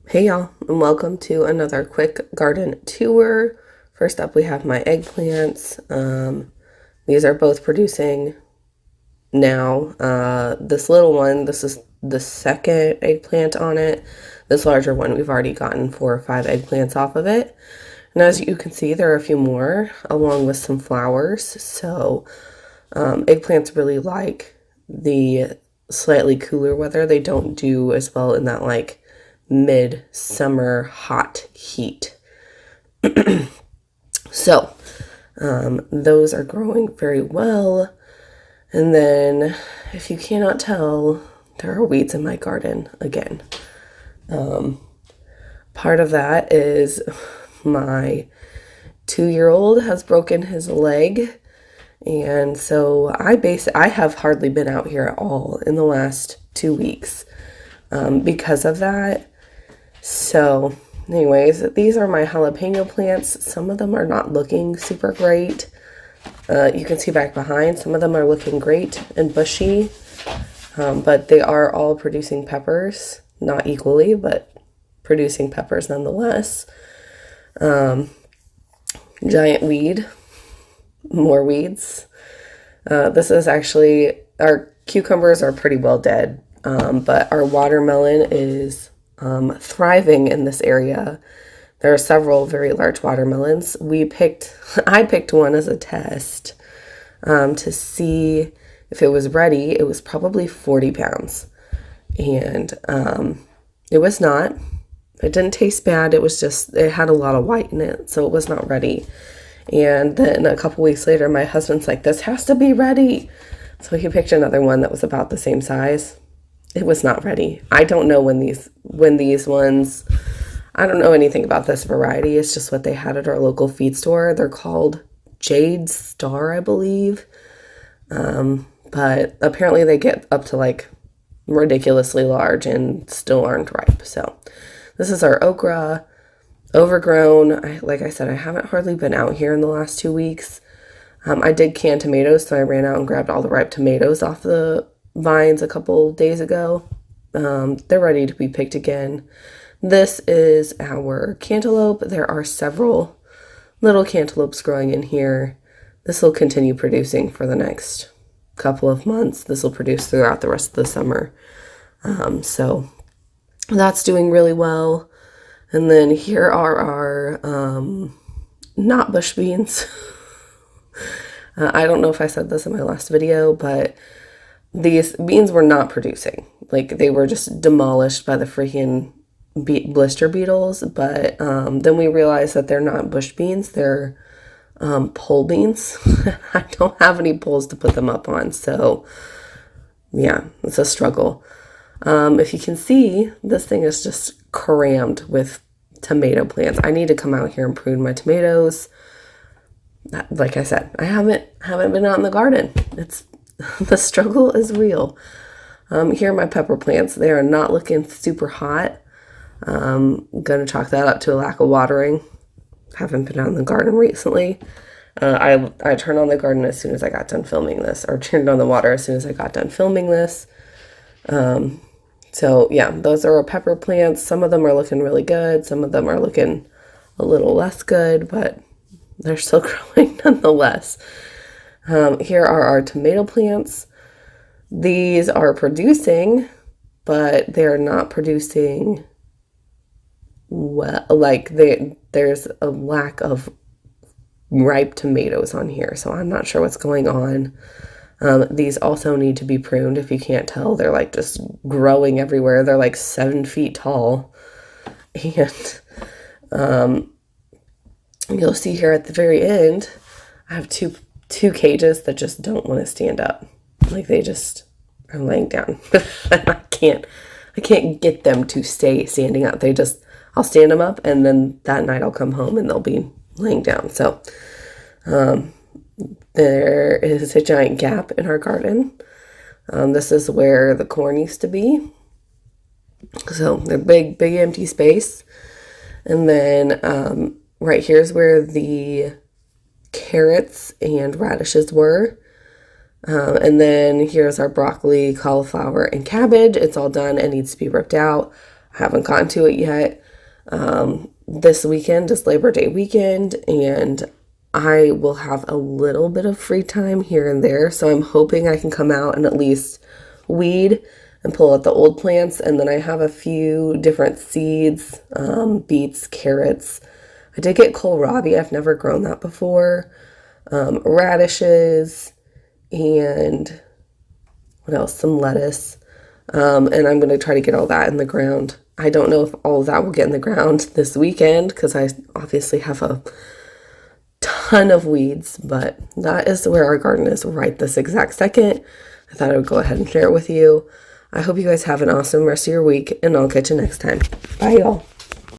Hey y'all, and welcome to another quick garden tour. First up, we have my eggplants. These are both producing now. This little one, this is the second eggplant on it. This larger one, we've already gotten 4 or 5 eggplants off of it. And as you can see, there are a few more, along with some flowers. So eggplants really like the slightly cooler weather. They don't do as well in that like mid-summer hot heat. So those are growing very well. And then, if you cannot tell, there are weeds in my garden again. Part of that is my 2-year-old has broken his leg. And so I have hardly been out here at all in the last 2 weeks because of that. So anyways, these are my jalapeno plants. Some of them are not looking super great. You can see back behind, some of them are looking great and bushy, but they are all producing peppers, not equally, but producing peppers nonetheless. Giant weed, more weeds. This is actually, our cucumbers are pretty well dead, but our watermelon is thriving in this area. There are several very large watermelons. I picked one as a test to see if it was ready. It was probably 40 pounds. And it was not. It didn't taste bad. It had a lot of white in it, so it was not ready. And then a couple weeks later, my husband's like, this has to be ready. So he picked another one that was about the same size. It was not ready. I don't know when these ones, I don't know anything about this variety. It's just what they had at our local feed store. They're called Jade Star, I believe. But apparently they get up to like ridiculously large and still aren't ripe. So this is our okra, overgrown. Like I said, I haven't hardly been out here in the last 2 weeks. I did can tomatoes, so I ran out and grabbed all the ripe tomatoes off the vines a couple days ago. They're ready to be picked again. This is our cantaloupe. There are several little cantaloupes growing in here. This will continue producing for the next couple of months. This will produce throughout the rest of the summer. So that's doing really well. And then here are our not bush beans. I don't know if I said this in my last video, but these beans were not producing. Like, they were just demolished by the freaking blister beetles. But then we realized that they're not bush beans, they're pole beans. I don't have any poles to put them up on, so yeah, it's a struggle. If you can see, this thing is just crammed with tomato plants. I need to come out here and prune my tomatoes. Like I said, I haven't been out in the garden. It's the struggle is real. Here are my pepper plants. They are not looking super hot. I'm gonna chalk that up to a lack of watering. Haven't been out in the garden recently. I turned on the garden as soon as I got done filming this, or turned on the water as soon as I got done filming this. So yeah, those are our pepper plants. Some of them are looking really good. Some of them are looking a little less good, but they're still growing nonetheless. Here are our tomato plants. These are producing, but they're not producing well. Like there's a lack of ripe tomatoes on here, so I'm not sure what's going on. These also need to be pruned. If you can't tell, they're like just growing everywhere. They're like 7 feet tall. And you'll see here at the very end, I have two cages that just don't want to stand up. Like, they just are laying down. I can't get them to stay standing up. I'll stand them up, and then that night I'll come home and they'll be laying down. So there is a giant gap in our garden. This is where the corn used to be. So they're big empty space. And then right here is where the carrots and radishes were. And then here's our broccoli, cauliflower, and cabbage. It's all done and needs to be ripped out. I haven't gotten to it yet. This weekend is Labor Day weekend, and I will have a little bit of free time here and there. So I'm hoping I can come out and at least weed and pull out the old plants. And then I have a few different seeds, beets, carrots. I did get kohlrabi. I've never grown that before. Radishes, and what else? Some lettuce. And I'm going to try to get all that in the ground. I don't know if all of that will get in the ground this weekend because I obviously have a ton of weeds, but that is where our garden is right this exact second. I thought I would go ahead and share it with you. I hope you guys have an awesome rest of your week, and I'll catch you next time. Bye, y'all.